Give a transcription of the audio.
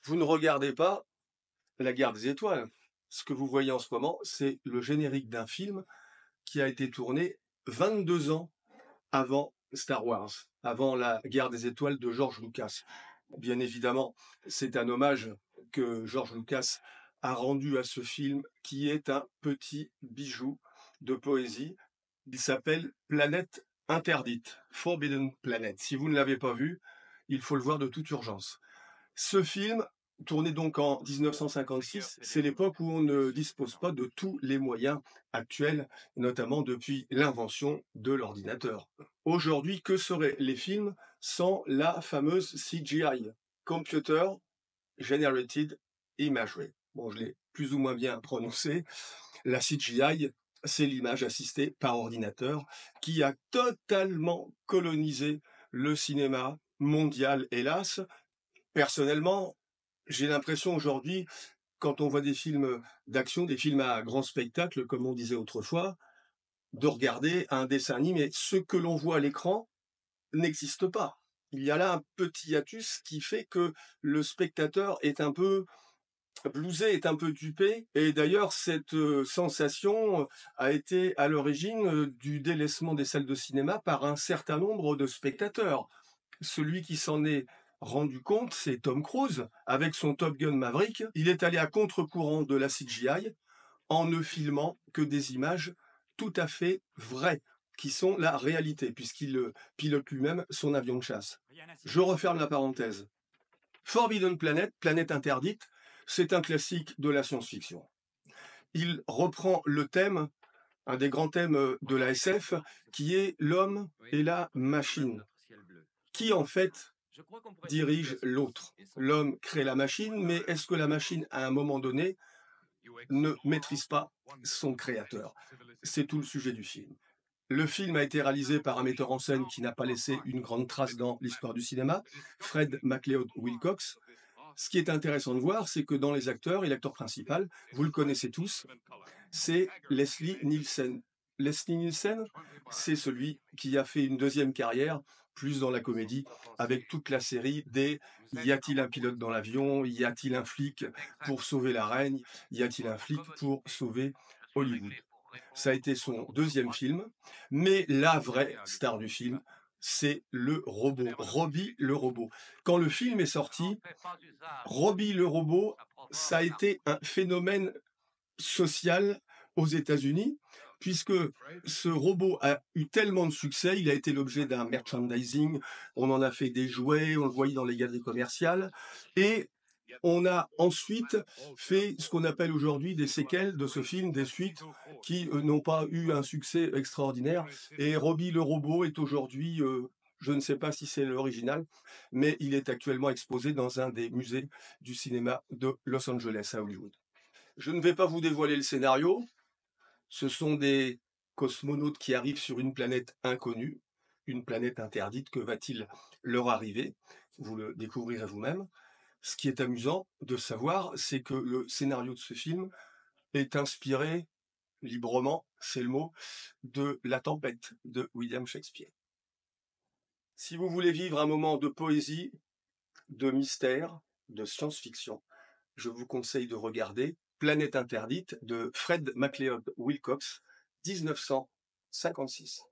Vous ne regardez pas la guerre des étoiles. Ce que vous voyez en ce moment, c'est le générique d'un film qui a été tourné 22 ans avant Star Wars, avant la guerre des étoiles de George Lucas. Bien évidemment, c'est un hommage que George Lucas a rendu à ce film qui est un petit bijou de poésie. Il s'appelle Planète interdite, Forbidden Planet. Si vous ne l'avez pas vu, il faut le voir de toute urgence. Ce film, tourné donc en 1956, c'est l'époque où on ne dispose pas de tous les moyens actuels, notamment depuis l'invention de l'ordinateur. Aujourd'hui, que seraient les films sans la fameuse CGI, Computer Generated Imagery? Bon, je l'ai plus ou moins bien prononcé. La CGI, c'est l'image assistée par ordinateur qui a totalement colonisé le cinéma mondial, hélas. Personnellement, j'ai l'impression aujourd'hui, quand on voit des films d'action, des films à grand spectacle, comme on disait autrefois, de regarder un dessin animé. Ce que l'on voit à l'écran n'existe pas. Il y a là un petit hiatus qui fait que le spectateur est un peu bluesé, est un peu dupé. Et d'ailleurs, cette sensation a été à l'origine du délaissement des salles de cinéma par un certain nombre de spectateurs. Celui qui s'en est rendu compte, c'est Tom Cruise, avec son Top Gun Maverick. Il est allé à contre-courant de la CGI en ne filmant que des images tout à fait vraies, qui sont la réalité, puisqu'il pilote lui-même son avion de chasse. Je referme la parenthèse. Forbidden Planet, Planète interdite, c'est un classique de la science-fiction. Il reprend le thème, un des grands thèmes de la SF, qui est l'homme et la machine. Qui en fait dirige l'autre? L'homme crée la machine, mais est-ce que la machine, à un moment donné, ne maîtrise pas son créateur? C'est tout le sujet du film. Le film a été réalisé par un metteur en scène qui n'a pas laissé une grande trace dans l'histoire du cinéma, Fred MacLeod Wilcox. Ce qui est intéressant de voir, c'est que dans les acteurs, et l'acteur principal, vous le connaissez tous, c'est Leslie Nielsen. Leslie Nielsen, c'est celui qui a fait une deuxième carrière, plus dans la comédie, avec toute la série des Y a-t-il un pilote dans l'avion? Y a-t-il un flic pour sauver la reine? Y a-t-il un flic pour sauver Hollywood? Ça a été son deuxième film, mais la vraie star du film, c'est le robot, Robbie le robot. Quand le film est sorti, Robbie le robot, ça a été un phénomène social aux États-Unis, puisque ce robot a eu tellement de succès, il a été l'objet d'un merchandising, on en a fait des jouets, on le voyait dans les galeries commerciales, et on a ensuite fait ce qu'on appelle aujourd'hui des séquelles de ce film, des suites qui n'ont pas eu un succès extraordinaire. Et Robbie le robot est aujourd'hui, je ne sais pas si c'est l'original, mais il est actuellement exposé dans un des musées du cinéma de Los Angeles à Hollywood. Je ne vais pas vous dévoiler le scénario. Ce sont des cosmonautes qui arrivent sur une planète inconnue, une planète interdite. Que va-t-il leur arriver? Vous le découvrirez vous-même. Ce qui est amusant de savoir, c'est que le scénario de ce film est inspiré librement, c'est le mot, de La Tempête de William Shakespeare. Si vous voulez vivre un moment de poésie, de mystère, de science-fiction, je vous conseille de regarder Planète interdite de Fred MacLeod Wilcox, 1956.